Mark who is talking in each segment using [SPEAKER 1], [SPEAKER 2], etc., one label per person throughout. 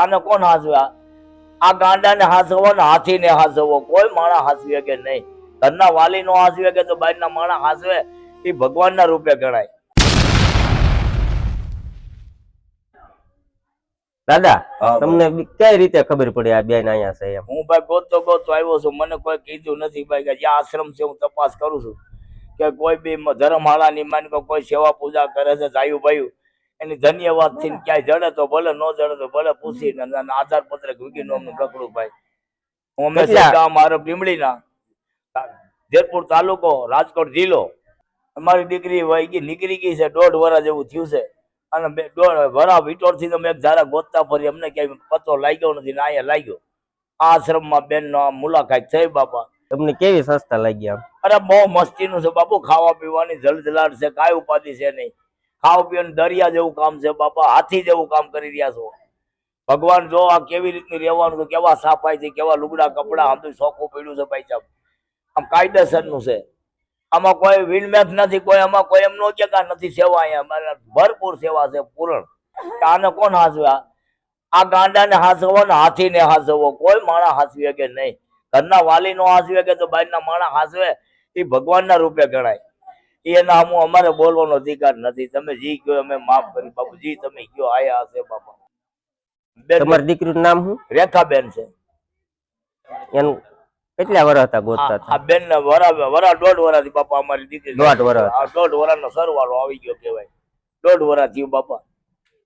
[SPEAKER 1] આને કોણ હાંસવે? આ ગાંડાને હાંસવો ને હાથીને હાંસવો, કોઈ માણસ હાંસવે કે નહીં. ઘરના વાલી નો હાંસવે કે તો બહારના માણસ હાંસવે, એ ભગવાનના રૂપે ગણાય.
[SPEAKER 2] દાદા તમને કઈ રીતે ખબર પડી આ બેન અહીંયા છે એમ?
[SPEAKER 1] હું ભાઈ ગોતતો આવ્યો છું, મને કોઈ કીધું નથી ભાઈ કે જ્યાં આશ્રમ છે હું તપાસ કરું છું કે કોઈ બી ધર્મશાળાની માન કોઈ સેવા પૂજા કરે છે જાયું ભાઈ એની ધન્યવાદ થી ક્યાંય જડે તો ભલે, ન જડે તો ભલે પૂછીને આધાર પત્રક વીકીને અમને પકડું ભાઈ. હું હંમેશા ગામ મારો લીમડીના જેતપુર તાલુકો રાજકોટ જિલ્લો. અમારી દીકરી વહી ગઈ, નીકળી ગઈ છે, 1.5 વર્ષ જેવું થયું છે. અને 1.5 વર્ષ વિટોળ થી તમે એક ધારા ગોતતા ફરી, અમને ક્યાંય પતો લાગ્યો નથી ને અહીંયા લાગ્યો. આ આશ્રમમાં બેન નો મુલાકાત થઈ બાપા.
[SPEAKER 2] તમને કેવી સંસ્થા લાગી આમ?
[SPEAKER 1] અરે બહુ મસ્તી નું છે બાપુ, ખાવા પીવાની જલજલાટ છે, કાંઈ ઉપાધિ છે નહીં. ખાવા પીવાનું દરિયા જેવું કામ છે બાપા, હાથી જેવું કામ કરી રહ્યા છો. ભગવાન જો આ કેવી રીતની રહેવાનું છે, કેવા સાફાઈ છે, કેવા લુગડા કપડા, આમ તો ચોખ્ખું પડ્યું છે ભાઈ સાહેબ. આમ કાયદેસર નું છે, આમાં કોઈ વિનમેક નથી, કોઈ આમાં કોઈ એમ નો કે નથી સેવા. અહીંયા ભરપૂર સેવા છે પૂરણ. આને કોણ હાંસવે? આ ગાંડાને હાંસવો ને હાથીને હાંસવો, કોઈ માણસ હાંસવે કે નહીં. ઘરના વાલી નો હાંસવે કે તો બહારના માણસ હાંસવે, એ ભગવાનના રૂપે ગણાય. એના આમ અમારે બોલવાનો અધિકાર નથી. તમે જી કયો અમે માફ કરી બાપુ, જી તમે કયો આયા હશે બાપા.
[SPEAKER 2] તમારી દીકરીનું નામ શું?
[SPEAKER 1] રેખાબેન છે.
[SPEAKER 2] એનું કેટલા વર્ષ હતા ગોતતા?
[SPEAKER 1] આ બેન ને વરા 1.5 વર્ષથી બાપા અમારી દીકરી
[SPEAKER 2] 1.5 વર્ષ.
[SPEAKER 1] 1.5 વર્ષનો સરવાળો આવી ગયો કેવાય. 1.5 વર્ષ થયું બાપા,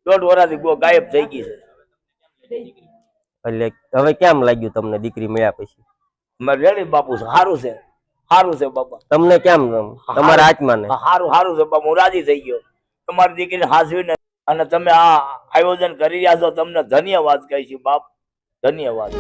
[SPEAKER 1] 1.5 વર્ષથી ગાયબ થઈ ગઈ છે.
[SPEAKER 2] એટલે હવે કેમ લાગ્યું તમને દીકરી મળ્યા પછી?
[SPEAKER 1] મારે રેડી બાપુ, સારું છે, સારું છે બાપા.
[SPEAKER 2] તમને કેમ તમારા આત્માને?
[SPEAKER 1] સારું છે બાપા, હું રાજી થઈ ગયો તમારી દીકરીને હાંસવીને. અને તમે આ આયોજન કરી રહ્યા છો, તમને ધન્યવાદ કહીશું બાપ, ધન્યવાદ.